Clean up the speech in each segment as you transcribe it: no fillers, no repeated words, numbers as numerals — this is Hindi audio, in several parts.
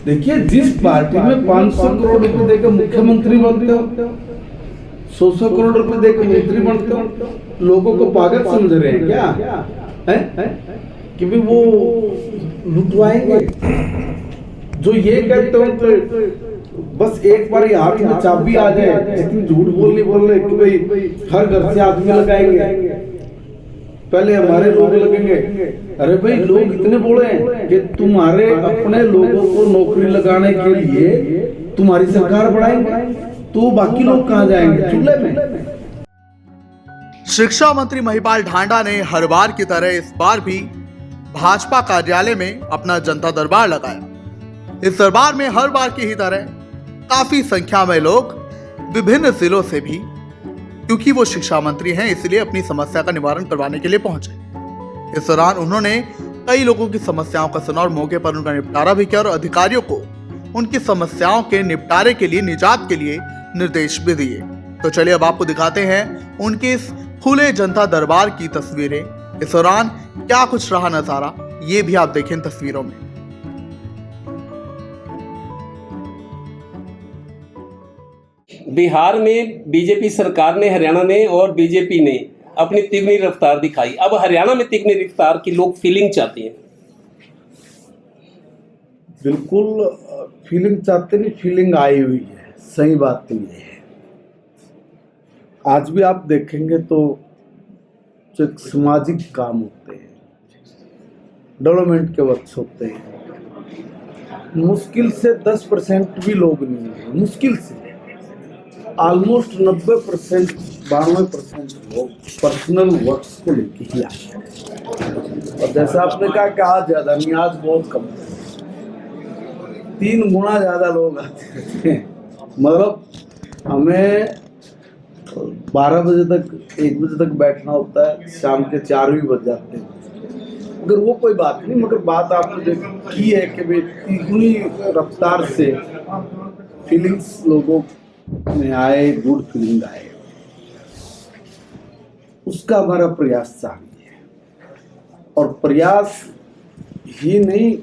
देखिए, जिस पार्टी में 500 करोड़ रुपए देकर मुख्यमंत्री बनते हो, 100 करोड़ रुपए देकर मंत्री बनते हो, लोगों को पागल समझ रहे हैं क्या? है कि भी वो लुटवाएंगे। जो ये कहते हो तो बस एक बार ये हाथ में चाबी आ जाए, जितनी झूठ बोल रहे कि भाई हर घर से आदमी लगाएंगे, पहले हमारे लोग लगेंगे। अरे भाई, लोग इतने बोले हैं कि तुम्हारे अपने लोगों को नौकरी लगाने के लिए तुम्हारी सरकार बढ़ाएंगे, तो बाकी लोग कहां जाएंगे? चूल्हे में। शिक्षा मंत्री महिपाल ढांडा ने हर बार की तरह इस बार भी भाजपा कार्यालय में अपना जनता दरबार लगाया। इस दरबार में हर बार की ही तरह काफी संख्या में लोग विभिन्न जिलों से भी, क्योंकि वो शिक्षा मंत्री हैं, इसलिए अपनी समस्या का निवारण करवाने के लिए पहुंचे। इस दौरान उन्होंने कई लोगों की समस्याओं का सुना और मौके पर उनका निपटारा भी किया और अधिकारियों को उनकी समस्याओं के निपटारे के लिए, निजात के लिए निर्देश भी दिए। तो चलिए अब आपको दिखाते हैं उनके इस खुले जनता दरबार की तस्वीरें। इस दौरान क्या कुछ रहा नजारा, ये भी आप देखें तस्वीरों में। बिहार में बीजेपी सरकार ने, हरियाणा ने और बीजेपी ने अपनी तिगनी रफ्तार दिखाई। अब हरियाणा में तिगनी रफ्तार की लोग फीलिंग चाहते हैं। बिल्कुल फीलिंग चाहते नहीं, फीलिंग आई हुई है। सही बात तो ये है। आज भी आप देखेंगे तो जो एक सामाजिक काम होते हैं, डेवलपमेंट के वक्त होते हैं, मुश्किल से 10% भी लोग नहीं है, मुश्किल से ऑलमोस्ट 90%, 92% लोग पर्सनल वर्क्स को लेके ही आते हैं। और जैसा आपने कहा कि आज ज्यादा नहीं, आज बहुत कम, 3 गुना ज्यादा लोग आते हैं। मतलब हमें 12 बजे तक, 1 बजे तक बैठना होता है, शाम के 4 भी बज जाते हैं। मगर वो कोई बात नहीं, मगर बात आपने की है कि भाई इतनी रफ्तार से फीलिंग्स लोगों में आए, गुड फीलिंग आए, उसका हमारा प्रयास जारी है। और प्रयास ही नहीं,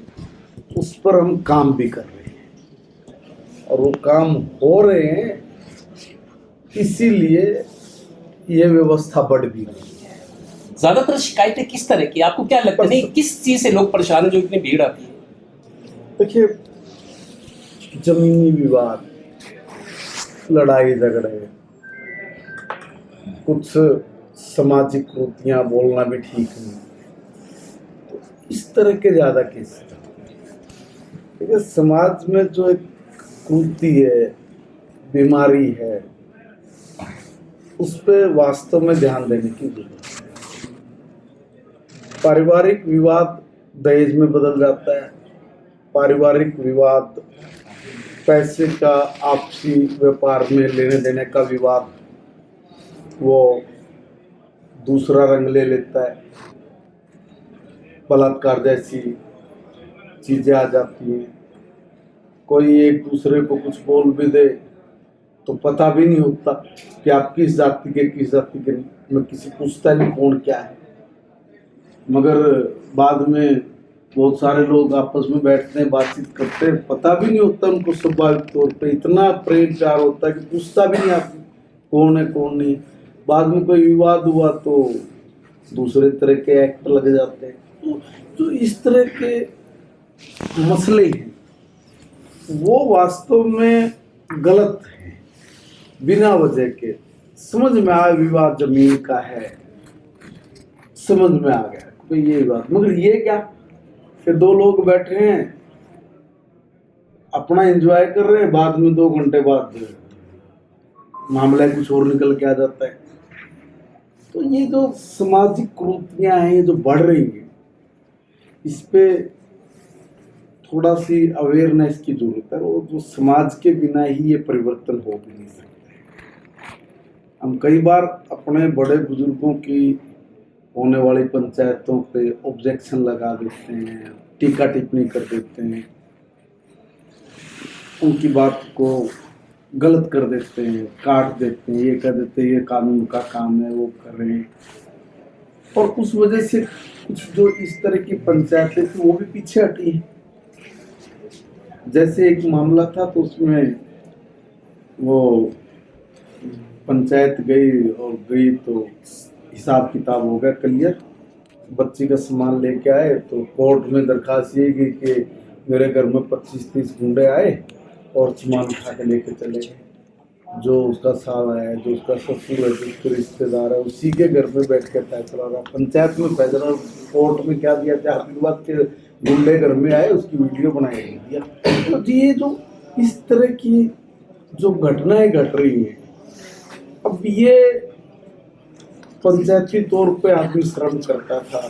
उस पर हम काम भी कर रहे हैं और वो काम हो रहे हैं, इसीलिए ये व्यवस्था बढ़ भी रही है। ज्यादातर शिकायतें किस तरह की, आपको क्या लगता है, किस चीज से लोग परेशान हैं जो इतनी भीड़ आती है? देखिए, जमीनी विवाद, लड़ाई झगड़े, कुछ सामाजिक कृतियां बोलना भी ठीक नहीं, तो इस तरह के ज्यादा केस। देखिए, समाज में जो एक कृति है, बीमारी है, उस पे वास्तव में ध्यान देने की जरूरत है। पारिवारिक विवाद दहेज में बदल जाता है, पारिवारिक विवाद पैसे का आपसी व्यापार में लेने देने का विवाद वो दूसरा रंग ले लेता है, बलात्कार जैसी चीजें आ जाती हैं। कोई एक दूसरे को कुछ बोल भी दे तो पता भी नहीं होता कि आप किस जाति के, किस जाति के, मैं किसी पूछता नहीं कौन क्या है। मगर बाद में बहुत सारे लोग आपस में बैठते हैं, बातचीत करते हैं, पता भी नहीं होता उनको, स्वाभाविक तौर पे इतना प्रेम प्यार होता है कि पूछता भी नहीं आप कौन है कौन नहीं। बाद में कोई विवाद हुआ तो दूसरे तरह के एक्ट लग जाते हैं। तो इस तरह के मसले हैं, वो वास्तव में गलत है। बिना वजह के समझ में आया विवाद जमीन का है, समझ में आ गया कोई ये बात, मगर ये क्या कि 2 लोग बैठे हैं, अपना एंजॉय कर रहे हैं, बाद में 2 घंटे बाद मामला कुछ और निकल के आ जाता है। तो ये जो सामाजिक कुरीतियां हैं, ये जो बढ़ रही हैं, इस पे थोड़ा सी अवेयरनेस की जरूरत है। और जो समाज के बिना ही ये परिवर्तन हो भी नहीं सकते। हम कई बार अपने बड़े बुजुर्गों की होने वाली पंचायतों पे ऑब्जेक्शन लगा देते हैं, टीका टिप्पणी कर देते हैं, उनकी बात को गलत कर देते हैं, काट देते हैं, ये कह देते हैं ये कानून का काम है, वो कर रहे हैं। और उस वजह से कुछ जो इस तरह की पंचायतें थी वो भी पीछे हटी हैं। जैसे एक मामला था तो उसमें वो पंचायत गई तो हिसाब किताब हो गया क्लियर, बच्ची का सामान लेके आए तो कोर्ट में दरखास्त ये गई कि मेरे घर में 25-30 गुंडे आए और सामान उठा के लेके चले गए। जो उसका साला है, जो उसका ससुर है, जो उसके रिश्तेदार है, उसी के घर में बैठ के फैसला रहा। पंचायत में फैसला, कोर्ट में क्या दिया था, हकीकत के गुंडे घर में आए, उसकी वीडियो बनाई दिया। तो ये जो इस तरह की जो घटनाएं घट रही हैं, अब ये पंचायती तौर पे आदमी श्रम करता था,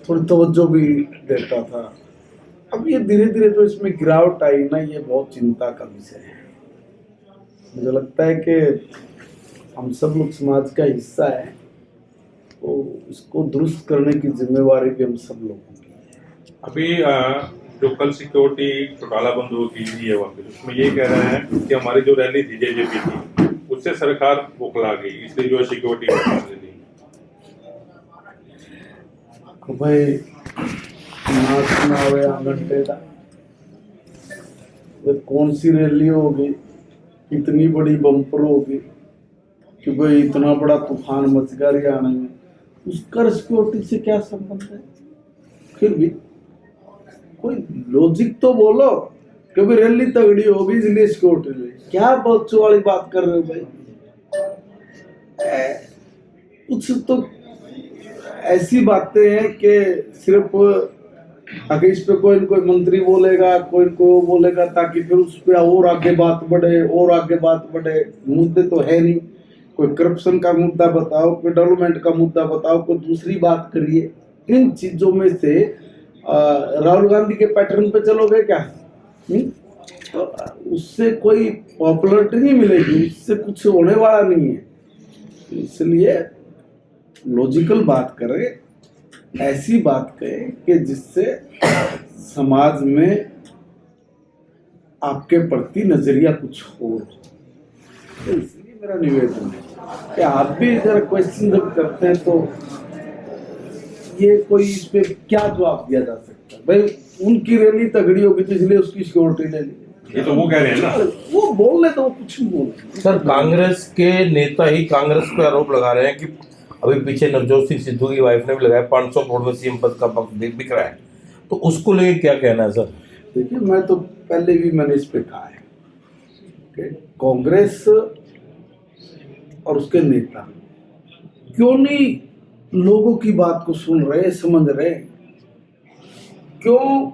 थोड़ी तवज्जो भी देता था। अब ये धीरे धीरे जो इसमें गिरावट आई ना, ये बहुत चिंता का विषय है। मुझे लगता है कि हम सब लोग समाज का हिस्सा है, तो इसको दुरुस्त करने की जिम्मेवारी भी हम सब लोगों की है। अभी जो कल सिक्योरिटी घोटाला बंद हो की है वापस, उसमें ये कह रहे हैं कि हमारी जो रैली थी जेजेपी की, उससे सरकार बौखला गई, इसलिए जो है सिक्योरिटी ले ली। भाई नाचना हुए आंगन टेढ़ा, कौन सी रैली होगी, इतनी बड़ी बम्पर होगी कि भाई इतना बड़ा तूफान मच गया हरियाणा में, उसका सिक्योरिटी से क्या संबंध है? फिर भी कोई लॉजिक तो बोलो कि भाई रैली तगड़ी होगी इसलिए सिक्योरिटी ले। क्या बच्चों वाली बात कर रहे हो भाई? कुछ तो ऐसी बातें हैं कि सिर्फ अगर इस पे कोई मंत्री बोलेगा, कोई वो बोलेगा, ताकि फिर उस पर और आगे बात बढ़े और आगे बात बढ़े। मुद्दे तो है नहीं, कोई करप्शन का मुद्दा बताओ, कोई डेवलपमेंट का मुद्दा बताओ, कोई दूसरी बात करिए। इन चीजों में से राहुल गांधी के पैटर्न पे चलोगे क्या? तो उससे कोई पॉपुलरिटी नहीं मिलेगी, उससे कुछ होने वाला नहीं है। इसलिए लॉजिकल बात करें, ऐसी बात कहें कि जिससे समाज में आपके प्रति नजरिया कुछ हो। तो इसलिए मेरा निवेदन है कि आप भी जरा क्वेश्चन जब करते हैं तो ये कोई इस पे क्या जवाब दिया जा सकता है? भाई उनकी रैली तगड़ी होगी तो इसलिए उसकी सिक्योरिटी ले ली, ये तो वो कह रहे हैं ना, वो बोल रहे तो वो कुछ नहीं बोल रहे। सर, कांग्रेस के नेता ही कांग्रेस पे आरोप लगा रहे हैं कि अभी पीछे नवजोत सिंह सिद्धू की वाइफ ने भी लगाया 500 करोड़ में सीएम पद का पक्ष बिक रहा है, तो उसको लेके क्या कहना है सर? देखिए, मैं तो पहले भी मैंने इस पे कहा है कि कांग्रेस और उसके नेता क्यों नहीं लोगों की बात को सुन रहे, समझ रहे? क्यों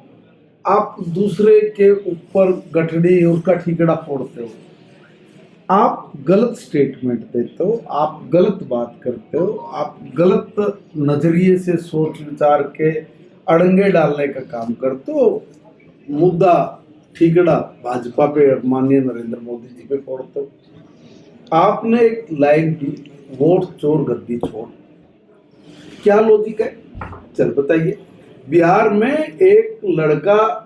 आप दूसरे के ऊपर गठड़ी उसका ठीकड़ा फोड़ते हो? आप गलत स्टेटमेंट देते हो, आप गलत बात करते हो, आप गलत नजरिए से सोच विचार के अड़ंगे डालने का काम करते हो। मुद्दा ठीकड़ा भाजपा पे, माननीय नरेंद्र मोदी जी पे फोड़ते हो। आपने एक लाइन दी, वोट चोर गद्दी छोड़। क्या लॉजिक है? चल बताइए। बिहार में एक लड़का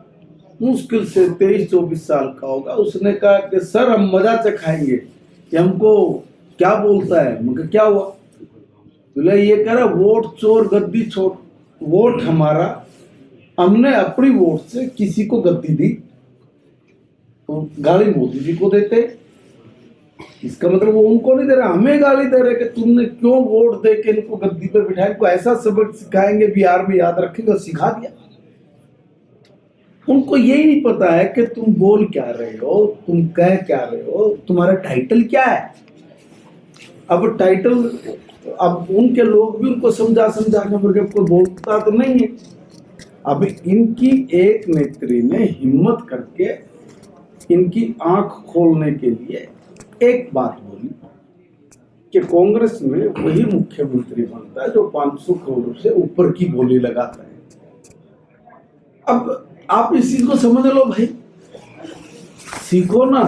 मुश्किल से 23-24 साल का होगा, उसने कहा कि सर हम मजा चखाएंगे, कि हमको क्या बोलता है? मगर क्या हुआ? बोला ये कह रहा वोट चोर गद्दी छोड़। वोट हमारा, हमने अपनी वोट से किसी को गद्दी दी तो गाली मोदी जी को देते। इसका मतलब वो उनको नहीं दे रहा, हमें गाली दे रहे कि तुमने क्यों वोट दे के इनको गद्दी पे बिठाया। इनको ऐसा सबक सिखाएंगे बिहार में, याद रखेंगे, सिखा दिया। उनको यही नहीं पता है कि तुम बोल क्या रहे हो, तुम कह क्या रहे हो, तुम्हारा टाइटल क्या है। अब टाइटल, अब उनके लोग भी उनको समझा के मगर कोई बोलता तो नहीं है। अब इनकी एक नेत्री ने हिम्मत करके इनकी आंख खोलने के लिए एक बात बोली कि कांग्रेस में वही मुख्यमंत्री बनता है जो 500 करोड़ से ऊपर की बोली लगाता है। अब आप इस चीज को समझ लो भाई, सीखो ना।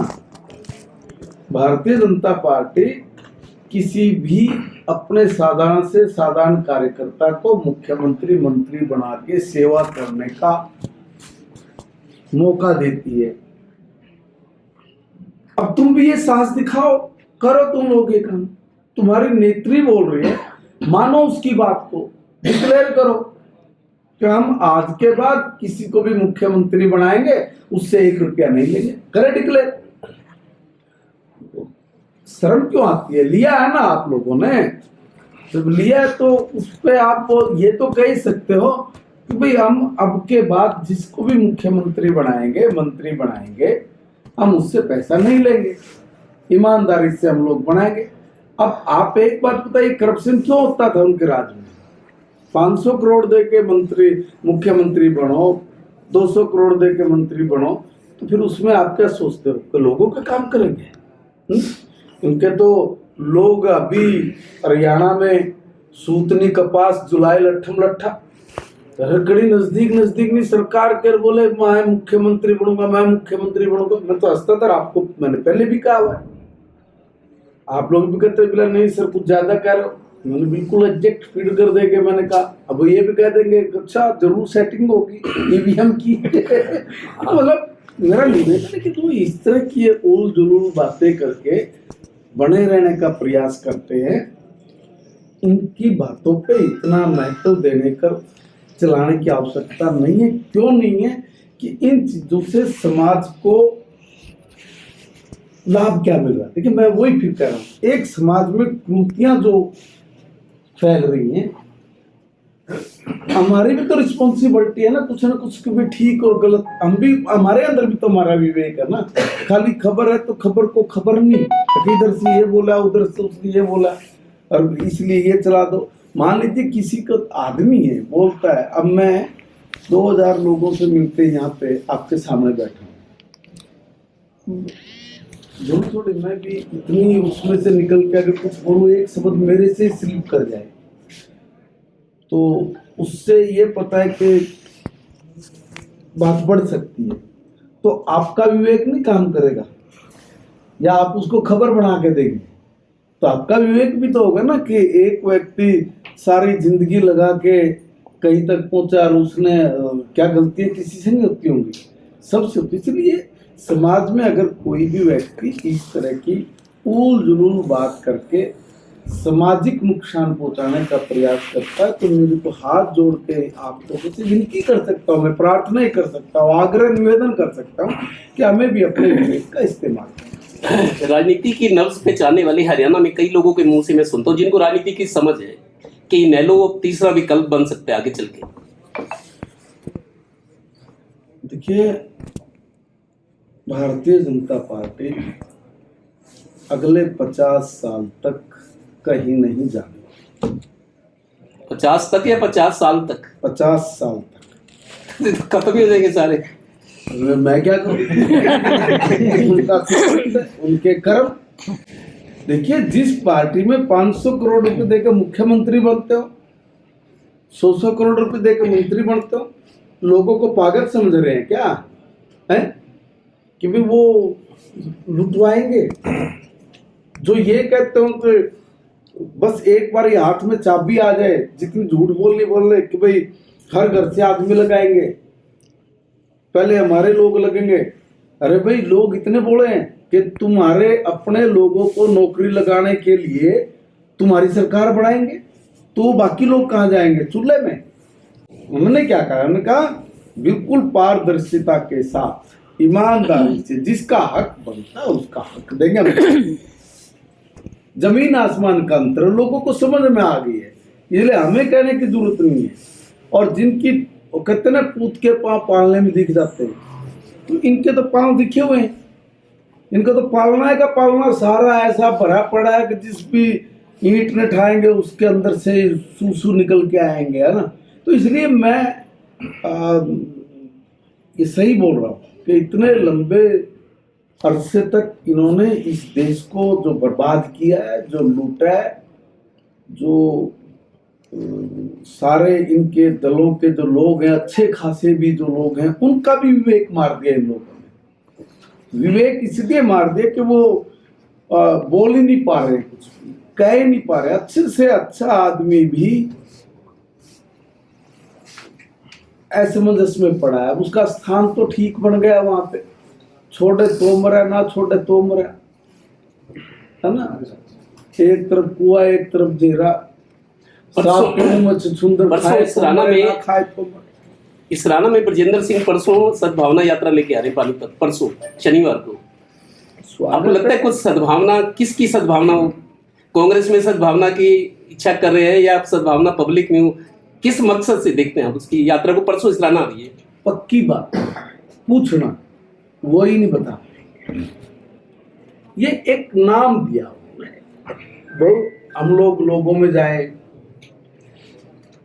भारतीय जनता पार्टी किसी भी अपने साधारण से साधारण कार्यकर्ता को मुख्यमंत्री मंत्री बना के सेवा करने का मौका देती है। अब तुम भी ये साहस दिखाओ, करो तुम लोग ये काम। तुम्हारी नेत्री बोल रही है, मानो उसकी बात को, डिक्लेयर करो कि हम आज के बाद किसी को भी मुख्यमंत्री बनाएंगे, उससे 1 रुपया नहीं लेंगे, करे डिक्लेयर। शर्म क्यों आती है? लिया है ना आप लोगों ने, जब लिया है तो उस पे आप ये तो कह ही सकते हो कि भाई हम अब के बाद जिसको भी मुख्यमंत्री बनाएंगे, मंत्री बनाएंगे, हम उससे पैसा नहीं लेंगे, ईमानदारी से हम लोग बनाएंगे। अब आप एक बात बताइए, करप्शन क्यों होता था उनके राज में? 500 करोड़ दे के मंत्री मुख्यमंत्री बनो, 200 करोड़ दे के मंत्री बनो, तो फिर उसमें आप क्या सोचते हो कि लोगों का काम करेंगे? उनके तो लोग अभी हरियाणा में सूतनी कपास जुलाई लट्ठम लट्ठा, कड़ी नजदीक नहीं, सरकार के बोले मैं मुख्यमंत्री बनूंगा, मैं मुख्यमंत्री बनूंगा। मैं तो हंसता था, आपको मैंने पहले भी कहा हुआ है, आप लोग भी कहते बोला नहीं सर कुछ ज्यादा कह रहे हो, मैंने बिल्कुल एग्जैक्ट फीड कर देंगे। मैंने कहा अब ये भी कह देंगे अच्छा जरूर सेटिंग होगी ईवीएम की मतलब मेरा निवेदन है कि तुम इस तरह की उल जुलूल बातें करके बने रहने का प्रयास करते हैं, इनकी बातों पे इतना महत्व देने कर चलाने की आवश्यकता नहीं है। क्यों नहीं है? कि इन चीजों से समाज को लाभ क्या मिल रहा है? देखिए मैं वही फिर कह रहा हूँ, एक समाज में कुरीतियां जो फैल रही हैं, हमारी भी तो रिस्पॉन्सिबिलिटी है ना कुछ की भी ठीक और गलत, हम भी हमारे अंदर भी तो हमारा विवेक है ना। खाली खबर है तो खबर को खबर नहीं, इधर से ये बोला उधर से उसने ये बोला और इसलिए ये चला दो। मान लीजिए किसी का आदमी है बोलता है, अब मैं 2000 लोगों से मिलते यहाँ पे आपके सामने बैठा हूँ, जो थोड़ी मैं भी इतनी उसमें से निकल के अगर कुछ बोलूँ, एक शब्द मेरे से स्लिप कर जाए तो उससे ये पता है कि बात बढ़ सकती है, तो आपका विवेक नहीं काम करेगा, या आप उसको खबर बना के देंगे तो आपका विवेक भी तो होगा ना कि एक व्यक्ति सारी जिंदगी लगा के कहीं तक पहुंचा और उसने क्या गलतियां किसी से नहीं होती होंगी, सबसे होती। इसलिए समाज में अगर कोई भी व्यक्ति इस तरह की उल जुलूल बात करके सामाजिक नुकसान पहुंचाने का प्रयास करता है तो मेरे को हाथ जोड़ के आपको कुछ विनती कर सकता हूँ, मैं प्रार्थना ही कर सकता हूँ, आग्रह निवेदन कर सकता हूँ कि हमें भी अपने विवेक का इस्तेमाल करें। राजनीति की नब्ज पहचानने वाले हरियाणा में कई लोगों के मुंह से मैं सुनता हूँ जिनको राजनीति की समझ है कि इनेलो तीसरा विकल्प बन सकता है आगे चल के। देखिए भारतीय जनता पार्टी अगले 50 साल तक कहीं नहीं जाने, 50 तक या 50 साल तक? 50 साल तक खत्म ही हो जाएंगे सारे। मैं क्या करूं उनका उनके कर्म। देखिए जिस पार्टी में 500 करोड़ रुपए देकर मुख्यमंत्री बनते हो, 100 करोड़ रुपए देकर मंत्री बनते हो, लोगों को पागल समझ रहे हैं क्या है कि भी वो लुटवाएंगे? जो ये कहते हो कि बस एक बार ये हाथ में चाबी आ जाए, जितनी झूठ बोल रहे कि भाई हर घर से आदमी लगाएंगे, पहले हमारे लोग लगेंगे। अरे भाई लोग इतने बोले हैं कि तुम्हारे अपने लोगों को नौकरी लगाने के लिए तुम्हारी सरकार बढ़ाएंगे, तो बाकी लोग कहाँ जाएंगे? चूल्हे में। उन्होंने क्या कहा? उन्होंने कहा बिल्कुल पारदर्शिता के साथ ईमानदारी से जिसका हक बनता है उसका हक देंगे। जमीन आसमान का अंतर लोगों को समझ में आ गई है, इसलिए हमें कहने की जरूरत नहीं है। और जिनकी वो कहते ना पूत के पांव पालने में दिख जाते हैं, तो इनके तो पांव दिखे हुए हैं, इनका तो पालना का पालना सारा ऐसा भरा पड़ा है कि जिस भी ईंट ने ठाएंगे उसके अंदर से सूसू निकल के आएंगे, है ना। तो इसलिए मैं ये सही बोल रहा हूँ कि इतने लंबे अरसे तक इन्होंने इस देश को जो बर्बाद किया है, जो लूटा है, जो सारे इनके दलों के जो लोग हैं, अच्छे खासे भी जो लोग हैं, उनका भी विवेक मार दिया इन लोगों ने। विवेक इसलिए मार दिया कि वो बोल ही नहीं पा रहे, कुछ कह ही नहीं पा रहे। अच्छे से अच्छा आदमी भी असमंजस में पड़ा है, उसका स्थान तो ठीक बन गया वहां पे, छोड़े तो मरा ना छोड़े तो मरा, है ना। एक तरफ कुआ एक तरफ जेरा, साफ सुंदर खाए तो मरे, ना खाए तो मरे। इसराना में ब्रजेंद्र सिंह परसों सद्भावना यात्रा लेके आ रहे पानीपत, परसों शनिवार को। आपको लगता है कुछ सद्भावना, किसकी सद्भावना हो? कांग्रेस में सद्भावना की इच्छा कर रहे हैं या आप सद्भावना पब्लिक में हो? किस मकसद से देखते हैं आप उसकी यात्रा को? परसों इसराना आ रही है। पक्की बात पूछना, वो ही नहीं बता। ये एक नाम दिया उन्होंने, हम लोगों में जाए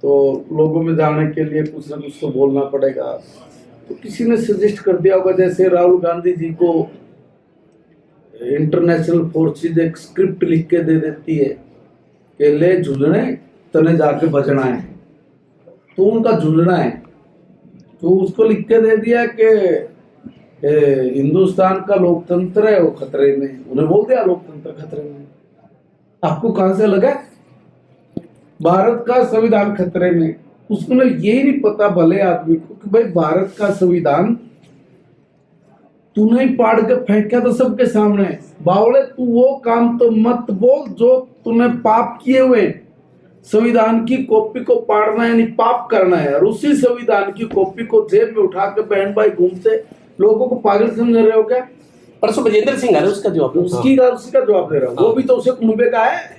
तो लोगों में जाने के लिए कुछ ना कुछ तो बोलना पड़ेगा। तो किसी ने सजेस्ट कर दिया होगा, जैसे राहुल गांधी जी को इंटरनेशनल फोर्सेज एक स्क्रिप्ट लिख के दे देती है कि ले झुंझने तने जाके बजना है, तो उनका झुंझना है, तो उसको लिख के दे दिया कि हिंदुस्तान का लोकतंत्र है वो खतरे में। उन्हें बोल दिया लोकतंत्र खतरे में। आपको कहां से लगा भारत का संविधान खतरे में? उसको ये नहीं पता भले आदमी को कि भाई भारत का संविधान तूने ही पाड़ के फेंका तो सबके सामने। बावड़े, तू वो काम तो मत बोल जो तूने पाप किए हुए। संविधान की कॉपी को पाड़ना यानी पाप करना है, और उसी संविधान की कॉपी को जेब में उठा के बहन भाई घूमते लोगों को पागल समझ रहे हो क्या? परसों ब्रजेंद्र सिंह आ रहे, उसका जवाब उसका जवाब दे रहा हूँ। वो भी तो उसे कुंबे का है,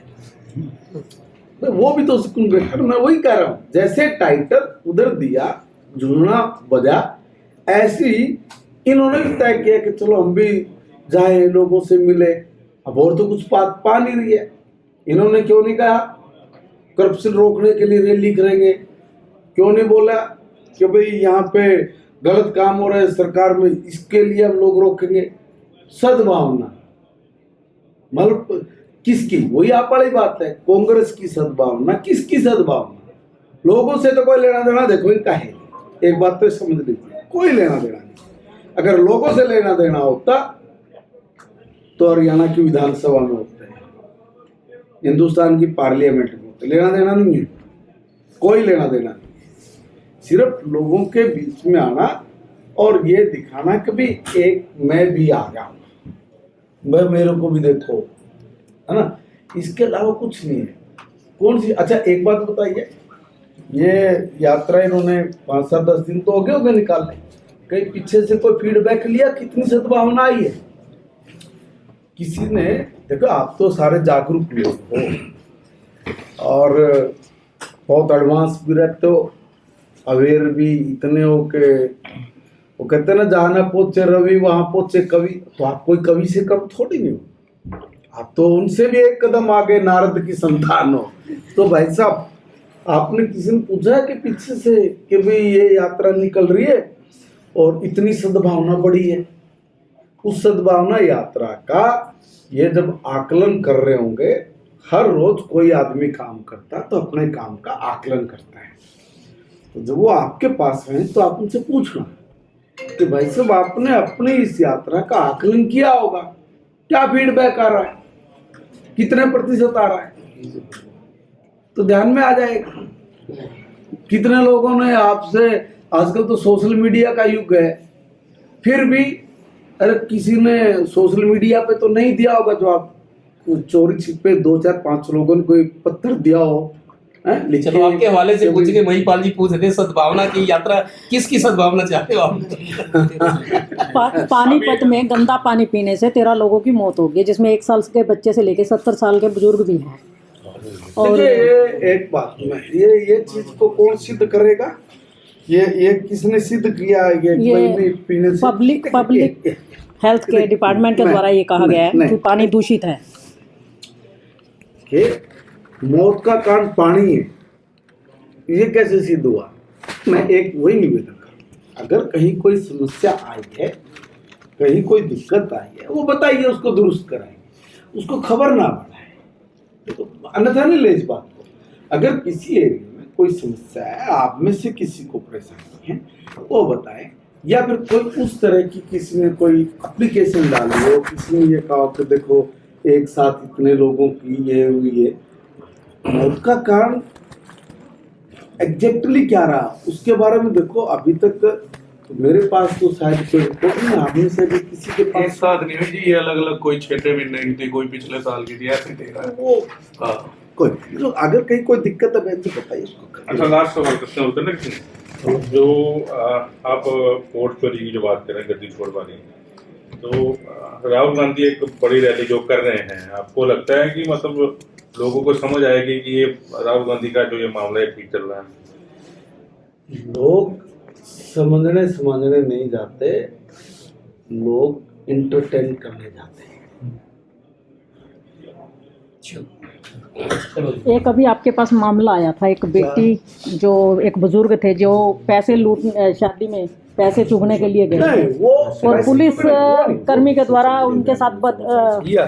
वो भी तो उसे कुंबे का। मैं वही कह रहा हूँ, जैसे टाइटल उधर दिया झुनना बजा, ऐसी इन्होंने भी तय किया कि चलो हम भी जाए, लोगों से मिले। अब और तो कुछ बात पा नहीं रही है। इन्होंने क्यों नहीं कहा करप्शन रोकने के लिए रैली करेंगे? क्यों नहीं बोला कि भाई यहाँ पे गलत काम हो रहा है सरकार में, इसके लिए हम लोग रोकेंगे? सद्भावना मतलब किसकी? वही आप वाली बात है, कांग्रेस की सद्भावना। किसकी सद्भावना? लोगों से तो कोई लेना देना देखो इनका है, एक बात तो समझ लीजिए, कोई लेना देना नहीं। अगर लोगों से लेना देना होता तो हरियाणा की विधानसभा में होते हैं, हिंदुस्तान की पार्लियामेंट में होते। लेना देना नहीं है, कोई लेना देना नहीं। सिर्फ लोगों के बीच में आना और ये दिखाना कि भी एक मैं भी आ गया, मैं मेरे को भी देखो, है ना? इसके अलावा कुछ नहीं है। कौन सी? अच्छा एक बात बताइए, ये यात्रा इन्होंने 5-7-10 दिन तो हो गए निकालने, कहीं पीछे से कोई फीडबैक लिया कितनी सद्भावना आई है? किसी ने? देखो आप तो सारे जागरूक लोग हो और बहुत एडवांस भी रहते हो, अवेयर भी इतने हो के वो कहते हैं ना, जहाँ ना पहुंचे रवि वहां पहुंचे कवि। तो आप कोई कवि से कम थोड़ी नहीं हो, आप तो उनसे भी एक कदम आगे नारद की संतान हो। तो भाई साहब, आपने किसी ने पूछा है कि पीछे से कि भाई ये यात्रा निकल रही है और इतनी सद्भावना बढ़ी है? उस सद्भावना यात्रा का ये जब आकलन कर रहे होंगे, हर रोज कोई आदमी काम करता तो अपने काम का आकलन करता है। तो जब वो आपके पास हैं तो आप उनसे पूछना कि भाई साहब आपने अपनी इस यात्रा का आकलन किया होगा, क्या फीडबैक आ रहा है, कितने प्रतिशत आ रहा है, तो ध्यान में आ जाएगा। कितने लोगों ने आपसे, आजकल तो सोशल मीडिया का युग है, फिर भी अरे किसी ने सोशल मीडिया पे तो नहीं दिया होगा जो आप चोरी छिपे 2-4-5 लोगों ने कोई पत्थर दिया हो। चलो आपके हवाले से पूछ के महिपाल जी पूछ रहे, सद्भावना की यात्रा किसकी सद्भावना चाहते हो आप? पानीपत में गंदा पानी पीने से 13 लोगों की मौत हो गई, जिसमें 1 साल के बच्चे से लेकर 70 साल के बुजुर्ग भी हैं। और ये एक बात में ये चीज को कौन सिद्ध करेगा? ये किसने सिद्ध किया? ये पीने से पब्लिक हेल्थ के डिपार्टमेंट के द्वारा ये कहा गया है कि पानी दूषित है, कि मौत का कारण पानी है। ये कैसे सिद्ध हुआ? मैं एक वही निवेदन करूँ, अगर कहीं कोई समस्या आई है, कहीं कोई दिक्कत आई है, वो बताइए, उसको दुरुस्त कराएंगे, उसको खबर ना बढ़ाए, तो अन्यथा नहीं ले इस बात को। अगर किसी एरिया में कोई समस्या है, आप में से किसी को परेशानी है, वो बताएं, या फिर कोई उस तरह की किसी ने कोई एप्लीकेशन डाली हो, किसी ने ये कहा कि देखो एक साथ इतने लोगों की ये हुई है, मौत का कारण एग्जैक्टली क्या रहा उसके बारे में देखो। अभी तक तो मेरे पास तो शायद कोई रिपोर्ट नहीं, आप में से भी किसी के एक पास साथ नहीं हुई जी, ये अलग अलग, कोई 6 महीने की थी, कोई पिछले साल की थी, ऐसे दे रहा है वो हाँ। कोई तो अगर कहीं कोई दिक्कत है तो बताइए उसको। अच्छा लास्ट सवाल करते हैं, जो आप वोट चोरी की जो बात कर रहे हैं, गद्दी छोड़ वाली, तो राहुल गांधी एक बड़ी रैली जो कर रहे हैं, आपको लगता है कि मतलब लोगों को समझ आएगी कि ये राहुल गांधी का जो ये मामला है ठीक चल रहा है? लोग समझने नहीं जाते, लोग इंटरटेन करने जाते हैं। एक अभी आपके पास मामला आया था, एक बेटी जो एक बुजुर्ग थे जो पैसे लूट शादी में पैसे चुगने के लिए गए नहीं, वो और पुलिस कर्मी के द्वारा उनके साथ मैंने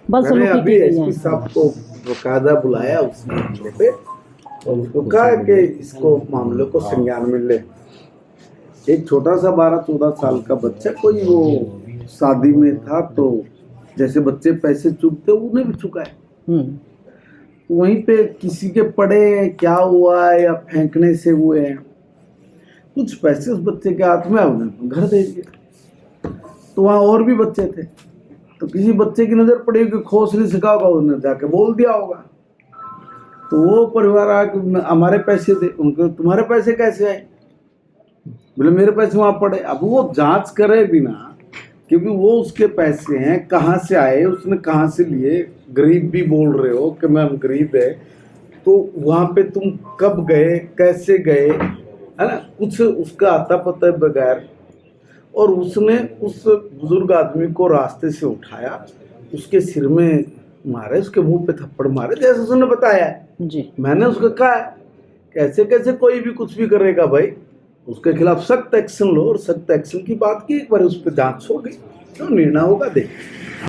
बदसलूकी अभी की गई एसपी है। साहब को बकायदा बुलाया उस मामले पे और उसको कहा कि इसको मामले को संज्ञान में ले। एक छोटा सा 12-14 साल का बच्चा, कोई वो शादी में था, तो जैसे बच्चे पैसे चुगते उन्हें भी चुकाए। वहीं पे किसी के पड़े क्या हुआ है या फेंकने से हुए हैं, कुछ पैसे उस बच्चे के हाथ में आए, उन्हें घर दे दिए। तो वहाँ और भी बच्चे थे, तो किसी बच्चे की नजर पड़ी कि खोस नहीं सका होगा, उसने जाके बोल दिया होगा। तो वो परिवार आके हमारे पैसे दे, उनको तुम्हारे पैसे कैसे आए? बोले मेरे पैसे वहां पड़े। अब वो जांच करे बिना, क्योंकि वो उसके पैसे हैं, कहाँ से आए, उसने कहाँ से लिए, गरीब भी बोल रहे हो कि मैं गरीब है, तो वहां पे तुम कब गए, कैसे गए, है ना, कुछ उसका आता पता है बगैर। और उसने उस बुजुर्ग आदमी को रास्ते से उठाया, उसके सिर में मारे, उसके मुंह पे थप्पड़ मारे, जैसे उसने बताया है। जी मैंने उसको कहा कैसे कैसे कोई भी कुछ भी करेगा भाई, उसके खिलाफ सख्त एक्शन लो, और सख्त एक्शन की बात की, एक बार उस पर जांच होगी तो निर्णय होगा, देख।